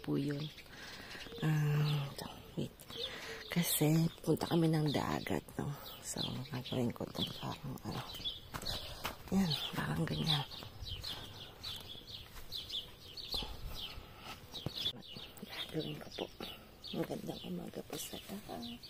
po yun. Wait. Kasi punta kami ng dagat, no? So, gagawin ko itong parang ano. Yan, parang ganyan. Gagawin ko po. Magandang umaga po sa lahat.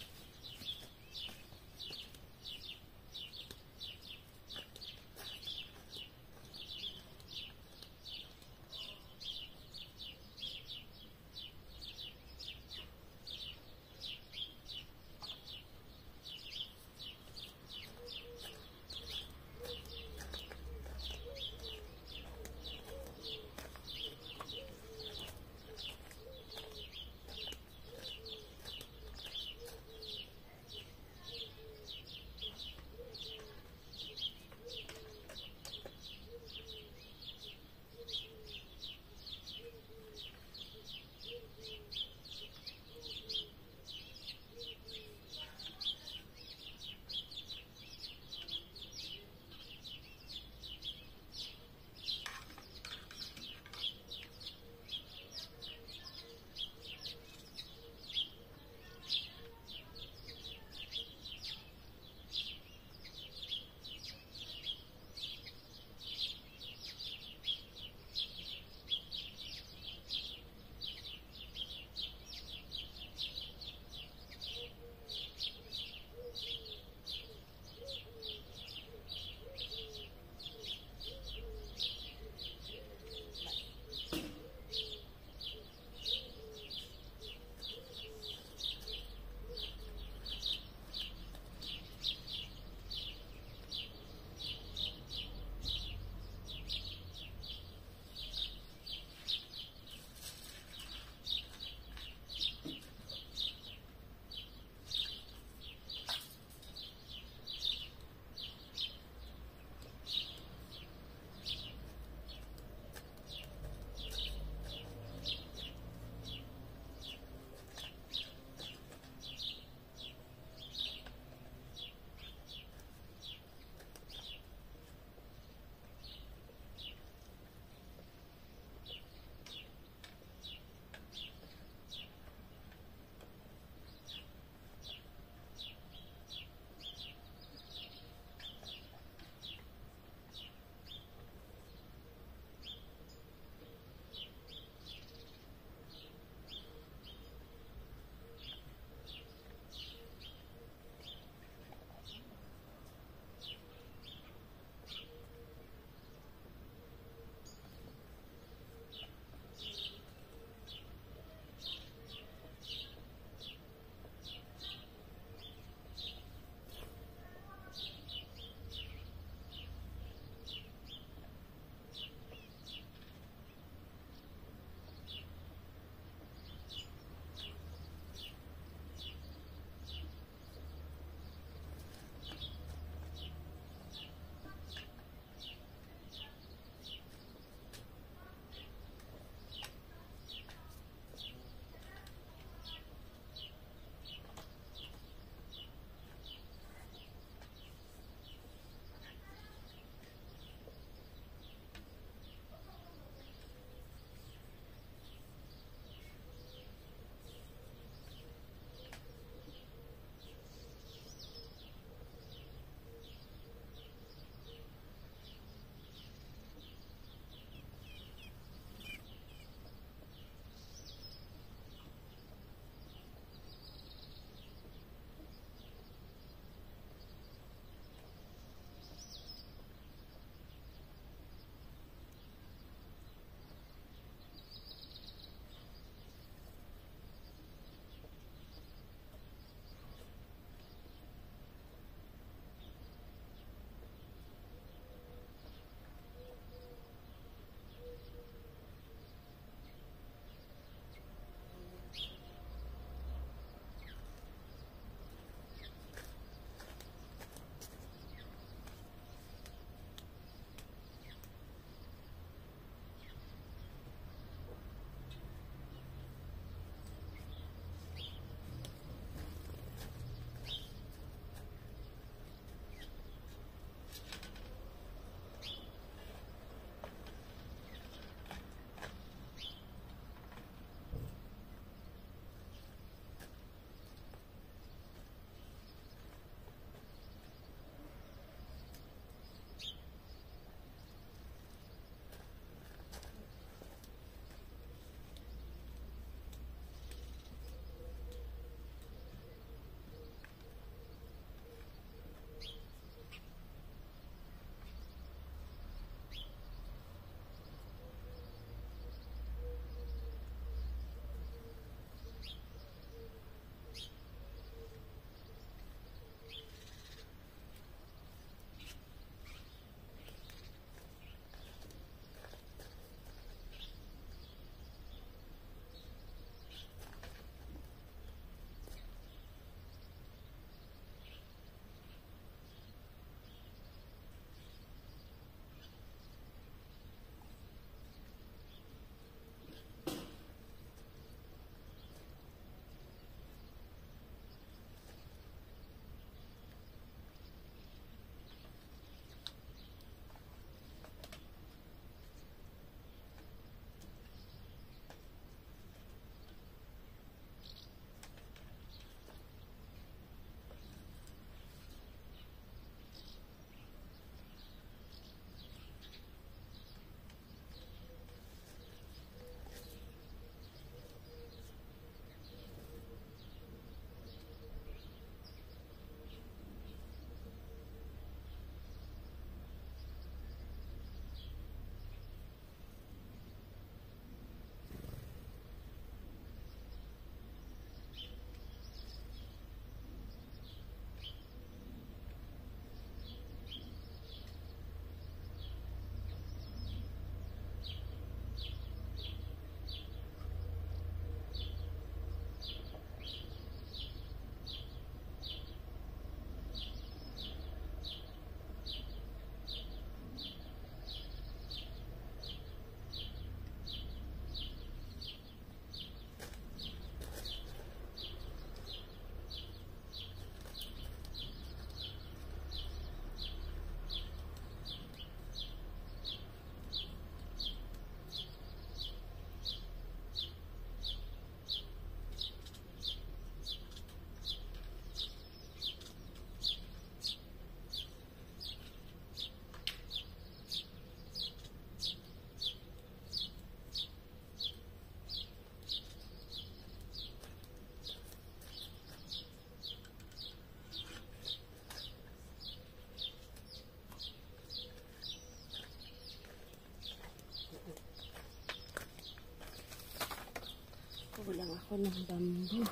ako ng bamboo.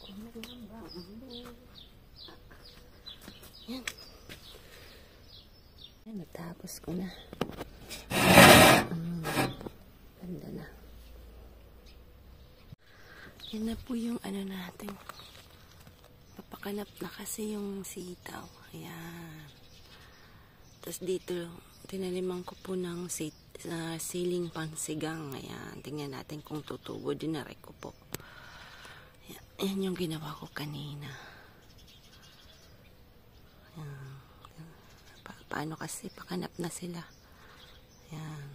Kuha ng bamboo. Yan. Yan, natapos ko na. Ganda na. Yan na po yung ano natin. Papakanap na kasi yung sitaw. Ayan. Tapos dito, tinaliman ko po ng siling pansigang. Ayan. Tingnan natin kung tutubo. Dinarek ko po. Ayan. Ayan yung ginawa ko kanina. Ayan. Paano kasi? Pakanap na sila. Ayan.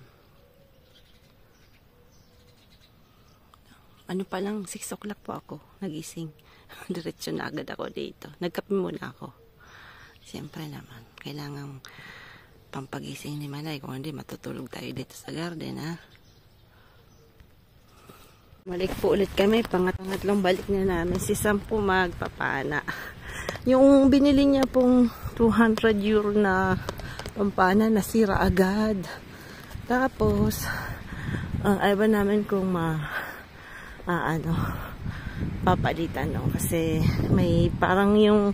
Ano pa lang, 6 o'clock po ako nagising. Diretso na agad ako dito. Nagkape muna ako. Siyempre naman, kailangan pampagising ni Manay. Kung hindi, matutulog tayo dito sa garden, ha? Balik po ulit kami. Pangatlong balik na namin. Si Sam po magpapana. Yung binili niya pong 200 euro na pampana, nasira agad. Tapos, ayaw namin kung papalitan, no? Kasi may parang yung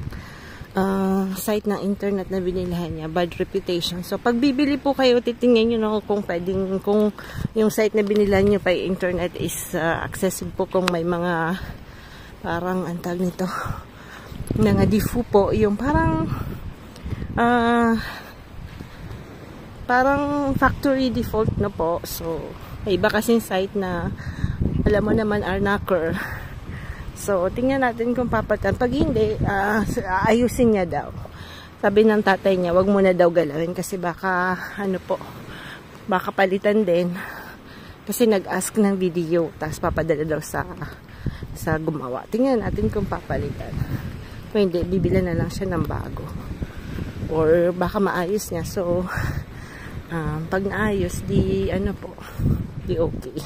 site ng internet na binilihan niya, bad reputation. So, pag bibili po kayo, titingnan nyo, no, kung pwedeng, kung yung site na binilihan nyo pa internet is accessible po, kung may mga parang, antag nito, mga default po, yung parang parang factory default na po. So, may iba kasing site na alam mo naman are knocker. So, tingnan natin kung papatan. Pag hindi, ayusin niya daw. Sabi ng tatay niya, wag mo na daw galawin kasi baka, baka palitan din. Kasi nag-ask ng video, tapos papadala daw sa gumawa. Tingnan natin kung papalitan. Kung hindi, bibila na lang siya ng bago. Or baka maayos niya. So, pag naayos, di okay.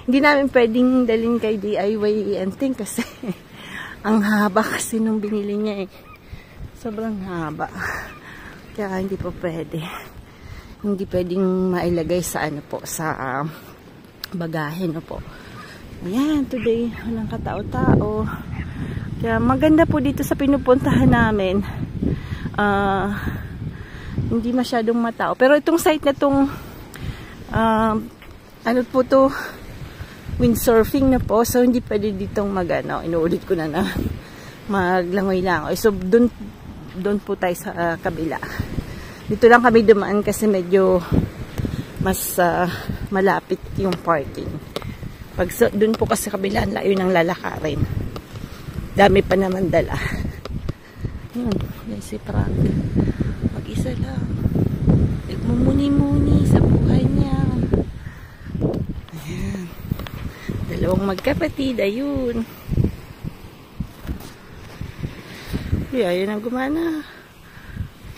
Hindi namin pwedeng dalhin kay DIY Enting kasi ang haba kasi nung binili niya, eh. Sobrang haba. Kaya hindi po pwede. Hindi pwedeng mailagay sa sa bagahe, no po. Ayan, today walang katao-tao. Kaya maganda po dito sa pinupuntahan namin. Hindi masyadong matao. Pero itong site na itong po to, windsurfing na po. So, hindi pwede ditong inuulit ko na maglangoy-langoy. So, dun po tayo sa kabila. Dito lang kami dumaan kasi medyo mas malapit yung parking. Pag dun po kasi kabila, layo ng lalakarin. Dami pa naman dala. Yan si Frank. Mag-isa lang. Nagmumuni-muni sa buhay niya. Ayan. Dalawang magkapatid. Ayun. Ayun ang gumana.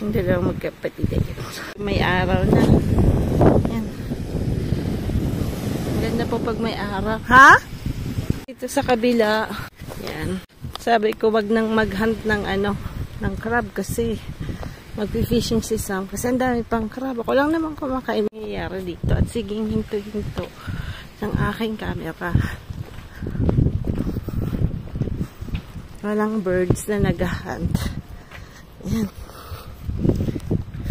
Yung dalawang magkapatid. Ayun. May araw na. Ayan. Ganda po pag may araw. Ha? Dito sa kabila. Ayan. Sabi ko wag nang mag-hunt ng ng crab kasi mag-fishing si Sam kasi ang dami pang crab. Ako lang naman kumakain nangyayari dito at siging hinto-hinto ng aking camera. Walang birds na nag-hunt. Ayan.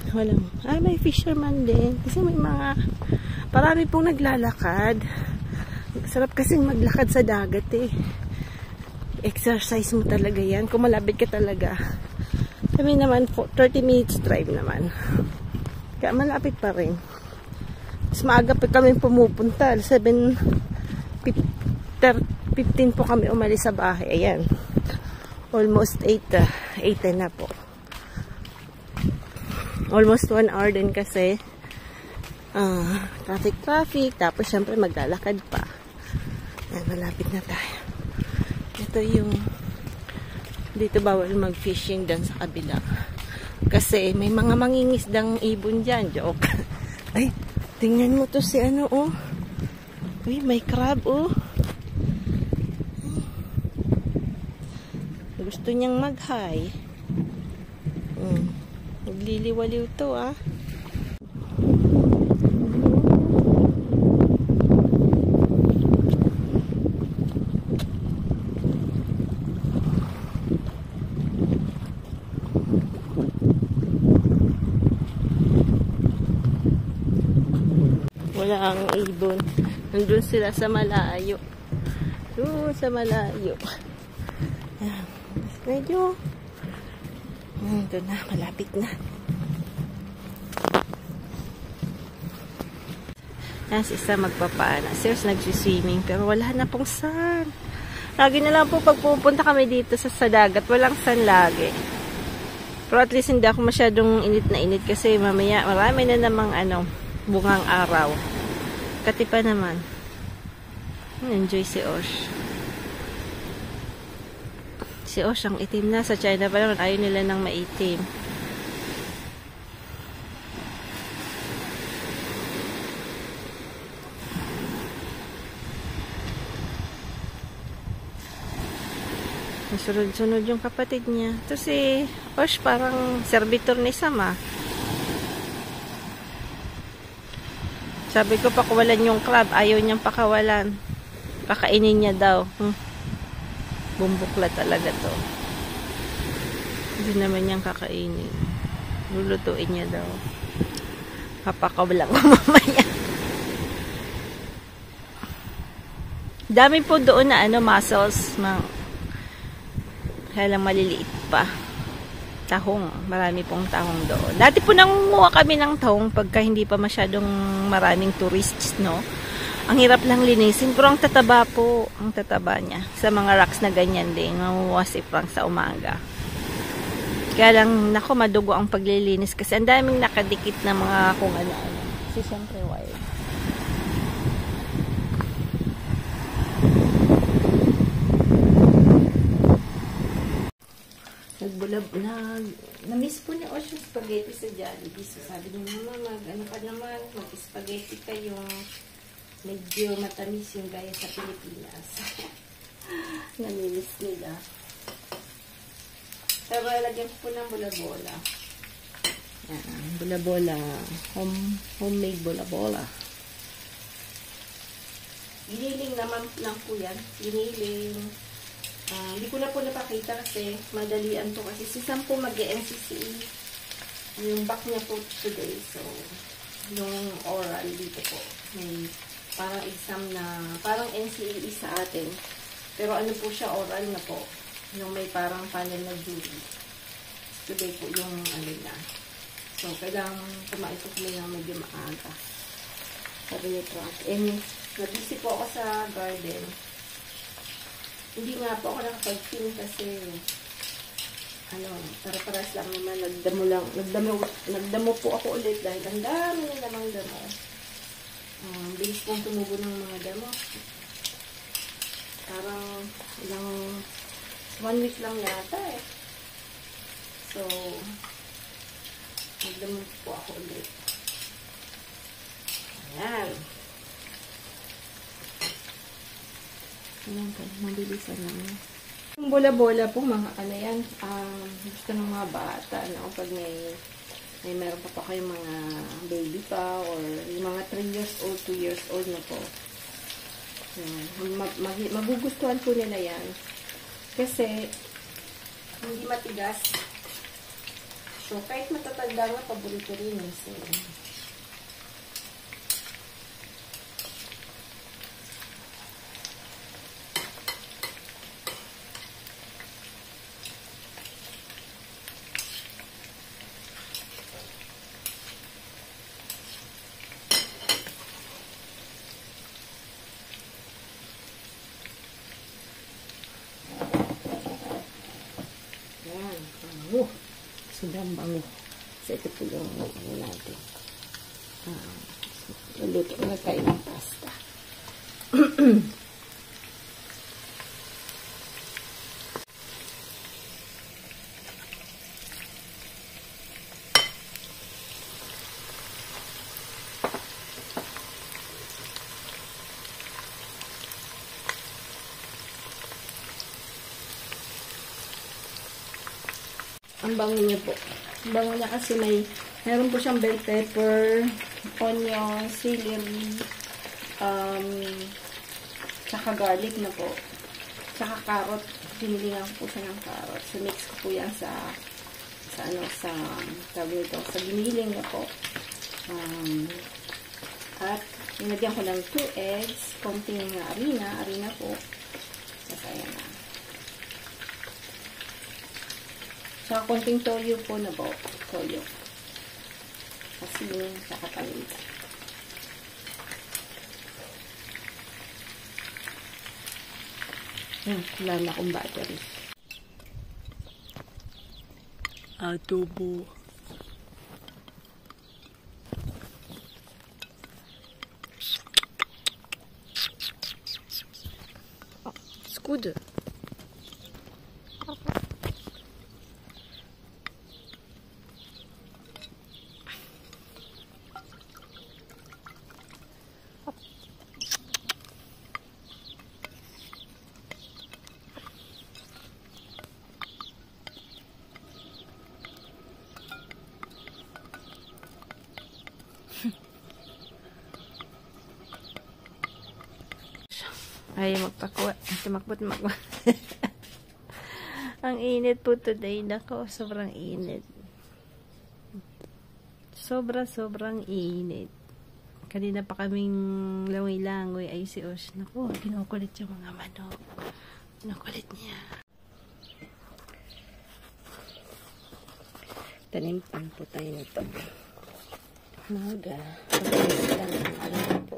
Walang. May fisherman din kasi may parami pong naglalakad. Sarap kasi maglakad sa dagat, eh. Exercise mo talaga yan. Kung malapit ka talaga. Kami naman, 30 minutes drive naman. Kaya malapit pa rin. Mas maaga pa kami pumupunta. 7:15 po kami umalis sa bahay. Ayan. Almost 8 na po. Almost 1 hour din kasi. Traffic. Tapos syempre maglalakad pa. Ayan, malapit na tayo. Ito yung dito bawal mag-fishing dan sa kabila kasi may mga mangingisdang ibon dyan. Joke. Ay, tingnan mo to si Uy, may crab, gusto niyang mag-hi. Nagliliwaliw to, Wala ang ibon. Nandun sila sa malayo. Doon sa malayo. Ayan. Medyo. Ito na. Malapit na. Ayan, si isa magpapaana. Serious nagsiswimming. Pero wala na pong sun. Lagi na lang po pag pupunta kami dito sa dagat. Walang sun lagi. Pero at least hindi ako masyadong init na init. Kasi mamaya marami na namang bungang araw. Katipa naman. Enjoy si Osh. Si Osh ang itim na. Sa China pa naman ayaw nila ng maitim. Sunod-sunod yung kapatid niya. Ito si Osh parang servitor ni Sama. Sabi ko pakawalan yung crab. Ayaw niyang pakawalan. Kakainin niya daw. Bumbukla talaga to. Hindi naman niyang kakainin. Lulutuin niya daw. Papakawalan ko mamaya. Dami po doon na mussels. Kaya lang maliliit pa. Tahong. Marami pong tahong doon. Dati po nangunguha kami ng tahong pagka hindi pa masyadong maraming tourists, no? Ang hirap lang linisin. Pero ang tataba po. Ang tataba niya. Sa mga rocks na ganyan din. Mamuha si Frank sa umaga. Kaya lang, nako, madugo ang paglilinis. Kasi ang daming nakadikit na mga kung ano-ano. Kasi siyempre wild. Na-miss po ni Osh yung spaghetti sa Jollibee. So sabi niya, Mama, ano ka naman, mag-spaghetti kayo. Medyo matamis yung gaya sa Pilipinas. Namilis nila. Pero lagyan ko po ng bola-bola. Yan, bola-bola. Homemade bola-bola. Giniling naman lang po yan. Giniling. Hindi ko na po napakita kasi madalian po kasi si Sam po mag-NCCE yung back niya po today. So, yung oral dito po. May parang exam na, parang NCCE sa atin. Pero ano po siya, oral na po. Yung may parang panel na jury. Today po yung ano na. So, kailangan kumain po kami ng medyo maaga. Sabi niyo po. And, nabisi po ako sa garden. Hindi nga po ako nakapag-film kasi para-paras lang naman nagdamo po ako ulit dahil ang dami na namang damo. Bilis pong tumubo ng mga damo. Parang ilang 1 week lang yata eh. So nagdamo po ako ulit. Ayan. Ayan ka, mabilisan naman. Yung bola-bola po, mga yan, gusto ng mga bata, no? Pag meron pa kayong mga baby pa, or yung mga 3 years old, 2 years old na po. Magugustuhan po nila yan. Kasi, hindi matigas. So, kahit matatanda nga, paborito rin. So, sobrang bango. So, ito po yung ano natin. Luto na tayo ng pasta. Ang bango niya po. Ang bango niya kasi meron po siyang bell pepper, onion, celery, tsaka garlic na po. Tsaka carrot. Pinilingan ko po siya ng carrot. So, mix ko po yan sa giniling na po. At Nilagyan ko lang 2 eggs, konting harina po. Saka yan na. Saka konting toyo po na po. Toyo. Asin, saka paminta. Wala na akong battery. Adobo. It's good. Ay, magpakuha. Tumakbot. Ang init po today. Nako, sobrang init. Sobrang init. Kanina pa kaming langoy-langoy. Ay, si Osh. Nako, kinukulit yung mga manok. Kinukulit niya. Tanimpan po tayo nito. Maga. Pag-inis lang. Ano po.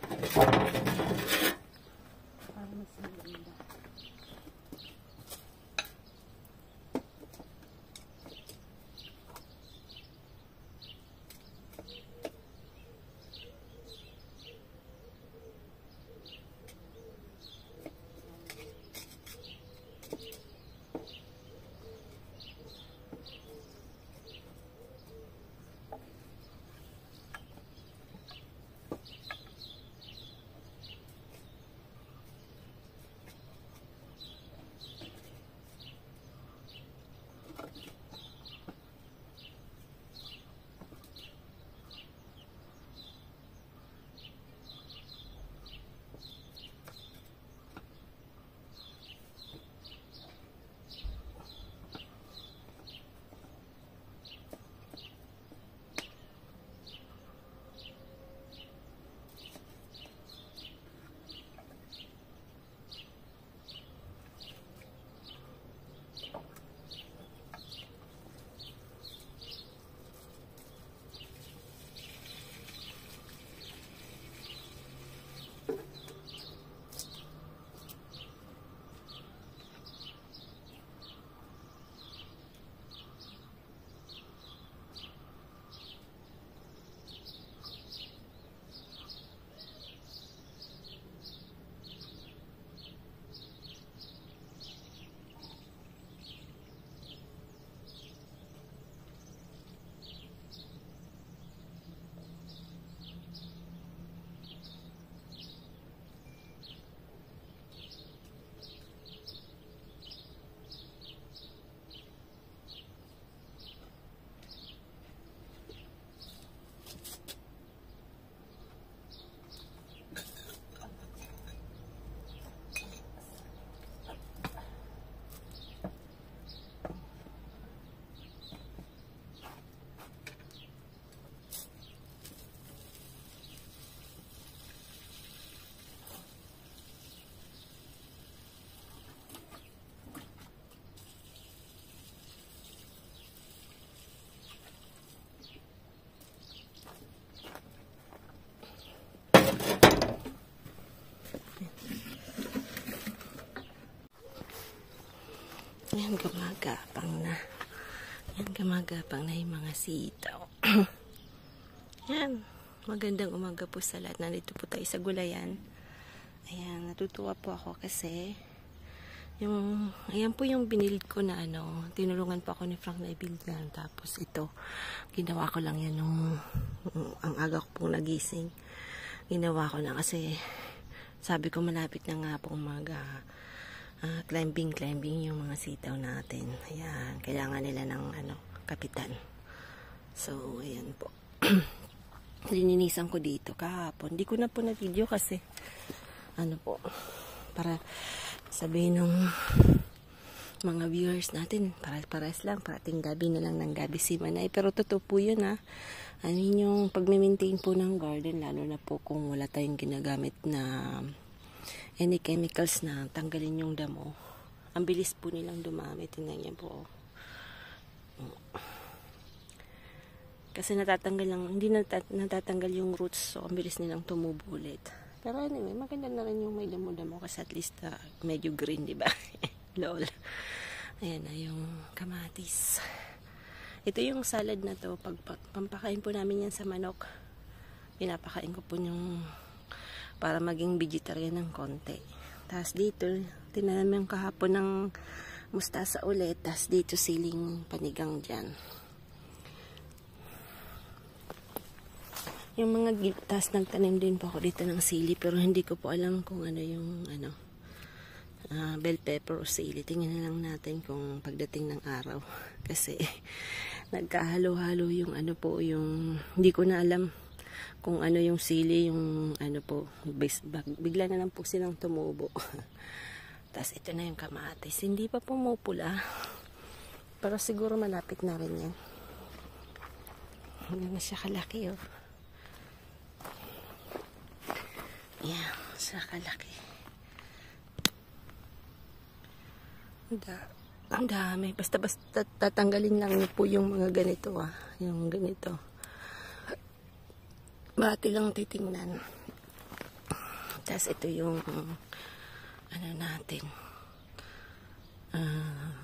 Yan, gumagapang na. Yan, gumagapang na yung mga sitaw. Yan, magandang umaga po sa lahat. Nandito po tayo sa gulayan. Ayan, natutuwa po ako kasi ayan po yung binild ko na tinulungan po ako ni Frank na i-build yan. Tapos ito, ginawa ko lang yan ang aga ko pong nagising. Ginawa ko na kasi sabi ko malapit na nga pong climbing yung mga sitaw natin. Ayan, kailangan nila ng kapitan. So, ayan po. Lininisan ko dito kahapon. Hindi ko na po na video kasi para sabihin mga viewers natin, pares lang, parating gabi na lang ng gabi si Manay. Pero totoo po yun ha. Ano yung pag-maintain po ng garden, lalo na po kung wala tayong ginagamit na any chemicals na tanggalin yung damo. Ang bilis po nilang dumami. Tingnan niyo po. Kasi natatanggal lang, hindi natatanggal yung roots, so ang bilis nilang tumubo ulit. Pero anyway, maganda na rin yung may damo-damo kasi at least medyo green, di ba? Lol. Ayan na yung kamatis. Ito yung salad na to. Pag pampakain po namin yan sa manok, pinapakain ko po yung para maging vegetarian ng konti. Tapos dito, tinanim yung kahapon ng mustasa ulit. Tapos dito siling panigang dyan. Yung mga tas nagtanim din po ako dito ng sili, pero hindi ko po alam kung ano yung bell pepper o sili. Tingnan na lang natin kung pagdating ng araw. Kasi nagkahalo-halo yung yung hindi ko na alam kung ano yung sili, yung po, bigla na lang po silang tumubo. Tapos ito na yung kamatis. Hindi pa pumupula. Pero siguro malapit na rin yan. Hindi na siya kalaki oh. Yan, sa kalaki. Ang dami. Basta tatanggalin lang niyo po yung mga ganito yung ganito. Bati lang titingnan. Tapos ito yung natin.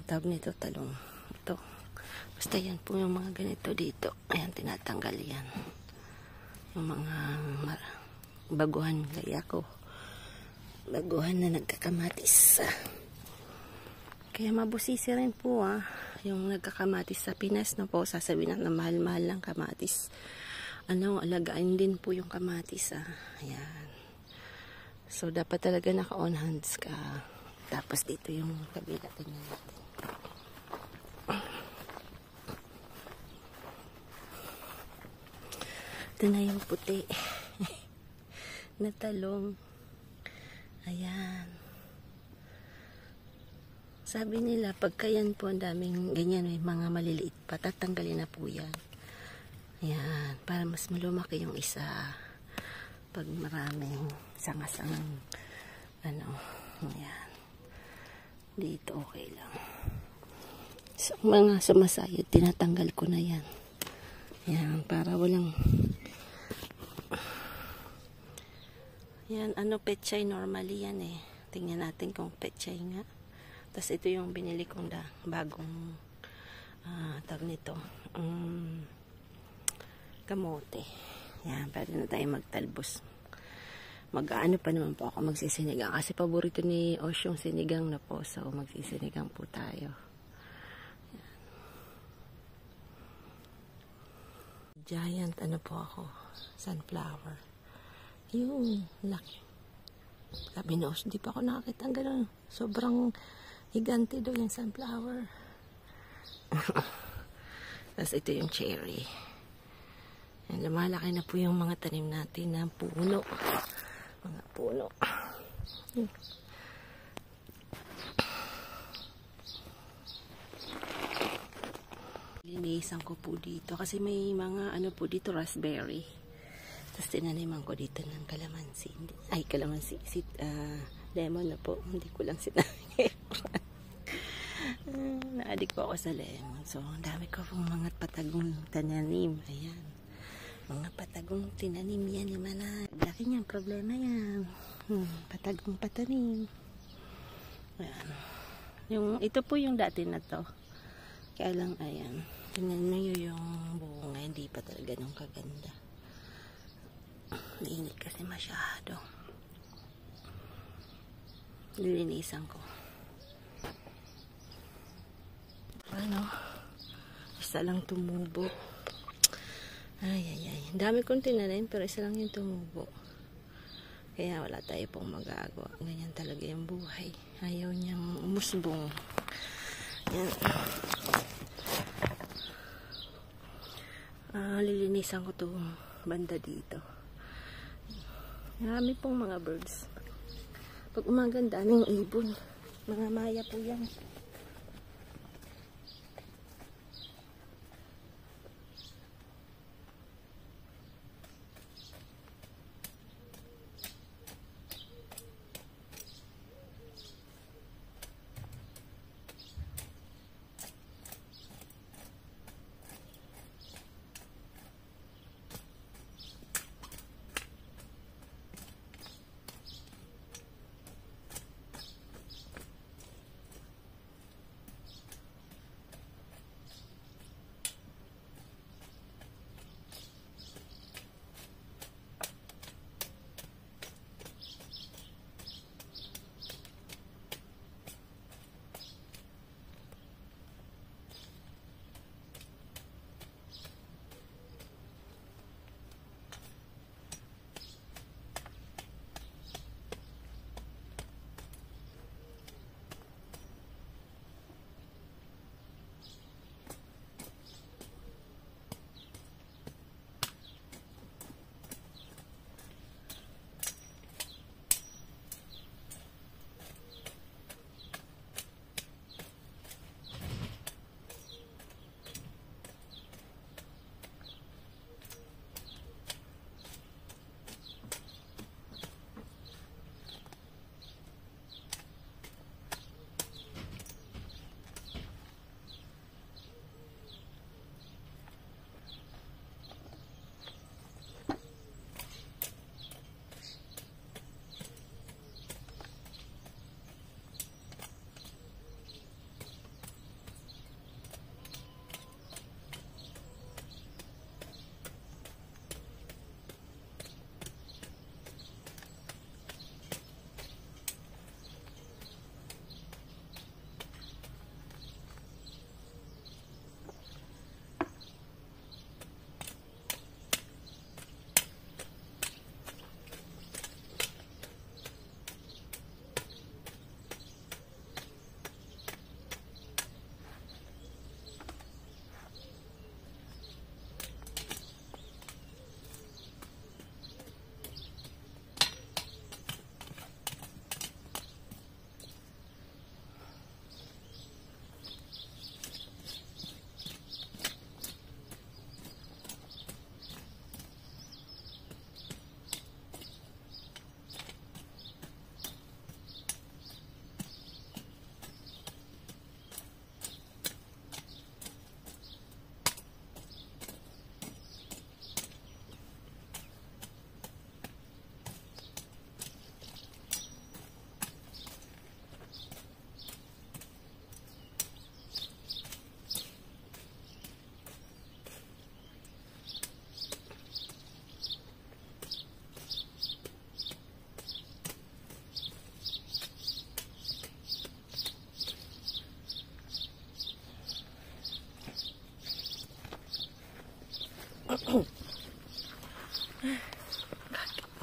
Tawag nito talong. Ito. Basta yan po yung mga ganito dito. Ayan, tinatanggal yan. Yung mga baguhan gaya ko. Baguhan na nagkakamatis. Kaya mabusisi rin po yung nagkakamatis sa Pinas na po. Sasabihin na mahal-mahal lang kamatis. Alagaan din po yung kamatis Ayan. So dapat talaga naka-on hands ka. Tapos dito yung kabila. Tingnan natin. Ito na yung puti. Na talong. Ayan. Sabi nila, pagka yan po ang daming ganyan, may mga maliliit pa, tatanggalin na po yan. Ayan. Para mas malumaki yung isa. Pag maraming sangasangang ayan. Dito okay lang. So, mga sumasayod, tinatanggal ko na yan. Ayan, para walang yan, pechay normally yan Tingnan natin kung pechay nga. Tapos ito yung binili kong bagong tawag nito. Kamote. Yan, pwede na tayo magtalbos. Mag-ano pa naman po ako magsisinigang. Kasi paborito ni Osh yung sinigang na po. So, magsisinigang po tayo. Yan. Giant po ako. Sunflower. Yung laki. Sabi na, hindi pa ako nakakita ang gano'n. Sobrang higante daw yung sunflower. Tapos ito yung cherry. Yan, lumalaki na po yung mga tanim natin na puno. Mga puno. Linisan ko po dito. Kasi may mga po dito, raspberry. Tapos tinaniman ko dito ng kalamansi. Ay, kalamansi. Lemon na po. Hindi ko lang sinabi. Na-addict po ako sa lemon. So, ang dami ko pong mga patagong tinanim. Ayan. Mga patagong tinanim yan. Yung laki niyang problema yan. Patagong patanim. Ayan. Ito po yung dati na to. Kaya lang, ayan. Tingnan nyo yung bunga. Hindi pa talaga nung kaganda. Mainit kasi masyado. Lilinisan ko. Isa lang tumubo. Ay. Dami kong tinanim pero isa lang yung tumubo. Kaya wala tayo pong magagawa. Ganyan talaga yung buhay. Ayaw niyang umusbong. Yan. Lilinisan ko itong banda dito. Marami pong mga birds. Pag umaga, daming ibon. Mga maya po yan.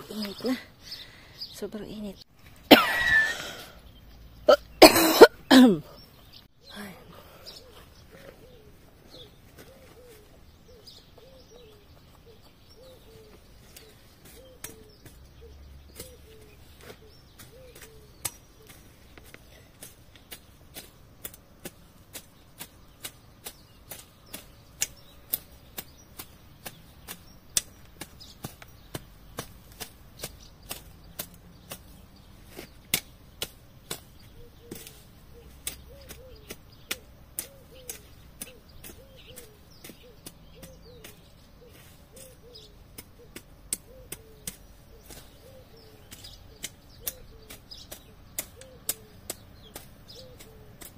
Init na. Sobrang init.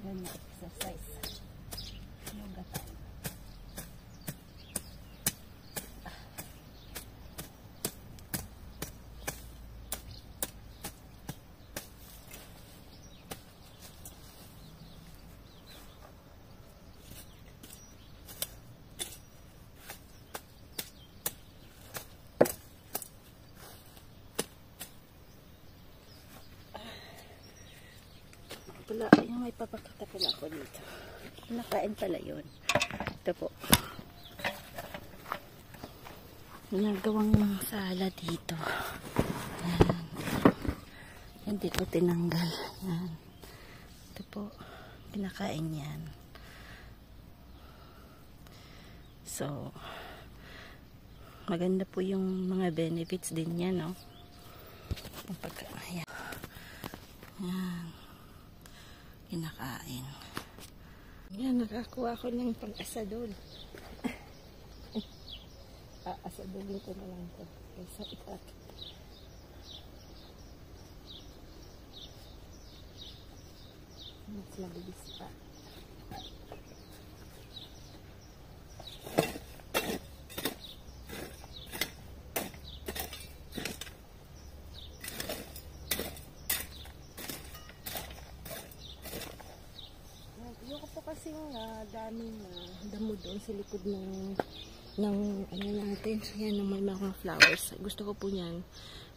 Yan na exercise. Yoga time. Pala, yung may papakita pala ako dito. Nakain pala yun. Ito po. Ginagawang sala dito. Yan. Hindi ko tinanggal. Yan. Ito po. Kinakain yan. So, maganda po yung mga benefits din yan, no? Ayan. Yan. Kinakain. Yan, nakakuha ko ng pang-asadol. Asadolin ko na lang ito. Kaysa ikat. Mas mabilis pa. Ayoko po kasing daming damo doon sa likod ng ano natin. Yan, may mga flowers. Gusto ko po niyan,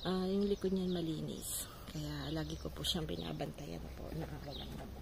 yung likod niyan malinis. Kaya lagi ko po siyang binabantayan po na walang damo.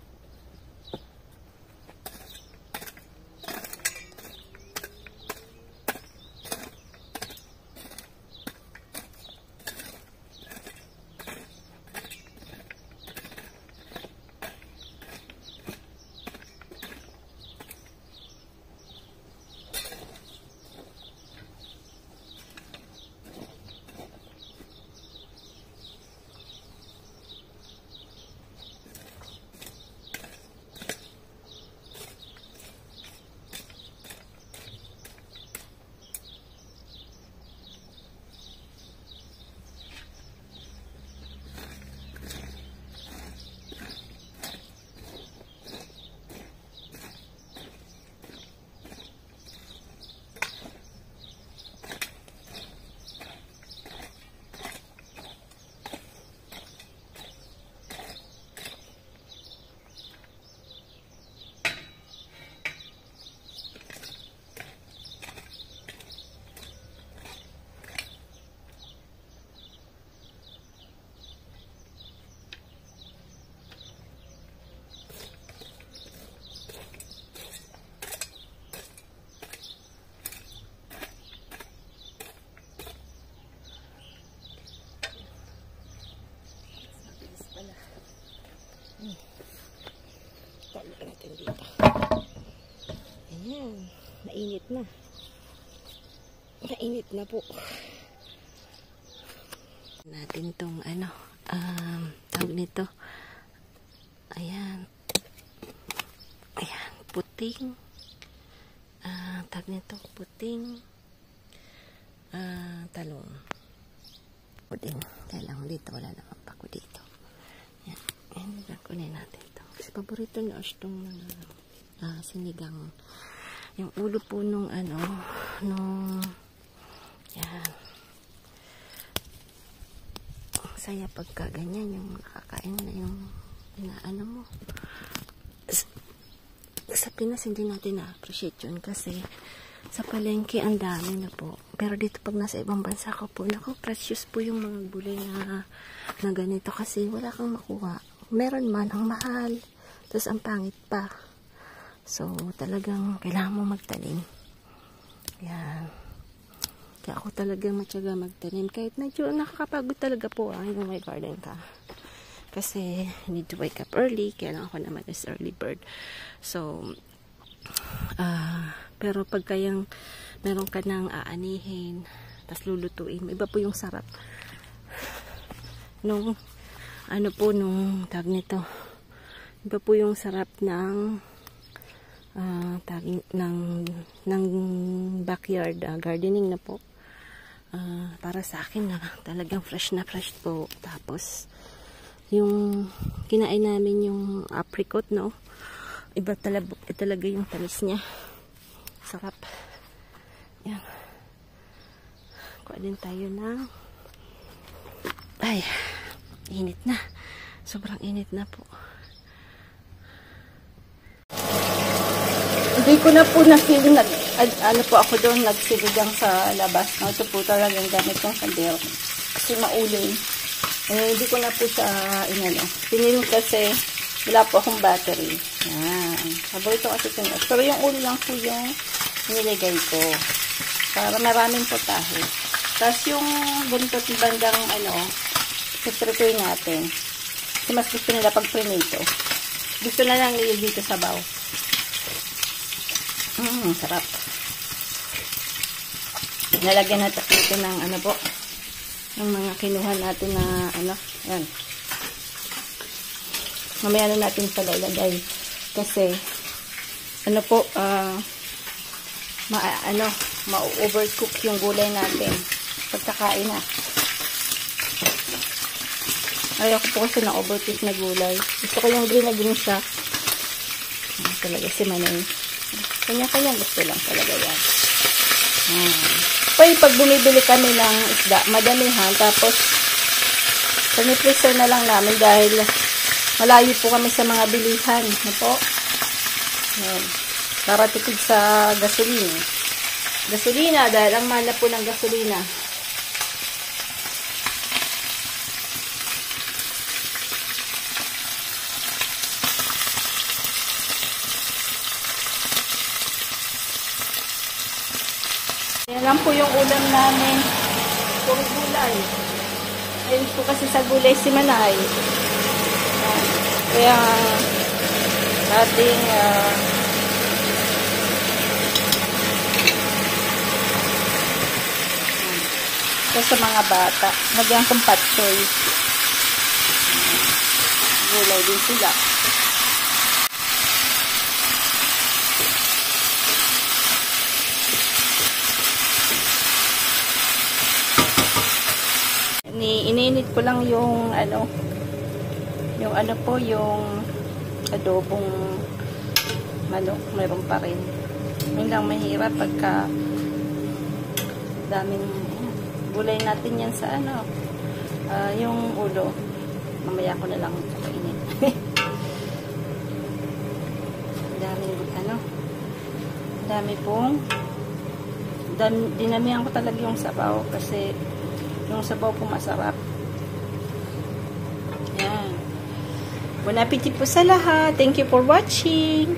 Talo natin dito. Ayan. Mainit na. Mainit na po. Natin tong tawag nito. Ayan. Ayan. Puting. Tawag nito. Puting. Talong. Puting. Kaya lang dito. Wala naman pako dito. Ayan. Ayan. Kunin natin ito. Kasi paborito na itong sinigang. Yung ulo po nung yan. Saya pagka ganyan, yung nakakain na yung inaano mo. Sa Pinas, hindi natin na-appreciate yun kasi Sa palengke, ang dami na po. Pero dito pag nasa ibang bansa ko po, naku, precious po yung mga gulay na ganito kasi wala kang makuha. Meron man, ang mahal. Tapos ang pangit pa. So, talagang kailangan mo magtanim. Yan. Kaya ako talagang matyaga magtanim. Kahit medyo nakakapagod talaga po yung may garden ka. Kasi, need to wake up early. Kaya lang ako naman is early bird. So, pero pag kayang meron ka nang aanihin, tas lulutuin, iba po yung sarap. Nung, nung tag nito, iba po yung sarap ng ng backyard gardening na po. Para sa akin na talagang fresh na fresh po. Tapos, yung kinain namin yung apricot, no? Iba talaga yung tamis niya. Sarap. Yan. Kuha din tayo ng ay, init na. Sobrang init na po. Hindi ko na po na-feel po ako doon nagsiligang sa labas. No? Ito po talagang gamit kong kandero. Kasi maulin. Hindi ko na po siya inano. Pinili kasi wala po akong battery. Yan. Paborito kasi ito. Pero yung ulo lang po yung nilagay ko. Para maraming potahe. Tapos yung buntot ng bandang pipritoy natin. Kasi mas gusto nila pag prinito. Gusto na lang nilagay dito sa baw. Sarap. Nalagyan natin ito ng ng mga kinuha natin na yan. Mamaya na natin pala ilagay. Kasi, ma-overcook yung gulay natin. Pagkakain na. Ayoko po kasi na-overcook na gulay. Gusto ko yung green na green siya. Talaga si Manay. Kanya-kanya gusto lang talaga yan. Pag bumibili kami ng isda, madamihan. Tapos, panipreserve na lang namin dahil malayo po kami sa mga bilihan. Yan. Para tipid sa gasolina. Gasolina, dahil ang mahal na po ng gasolina. Yan lang po yung ulam namin. Puro gulay. Ayun po kasi sa gulay si Manay. Yan. Kaya ating sa mga bata. Nagyan kong patsoy. Gulay din sila. Ininit ko lang yung yung adobong manok, mayroon pa rin. Yun lang mahirap pagka daming gulay natin yan sa yung ulo. Mamaya ko na lang kainin. Dami pong dinamihan ko talaga yung sabaw kasi yung sabaw po masarap. Yan. Bon appetit po sa lahat. Thank you for watching.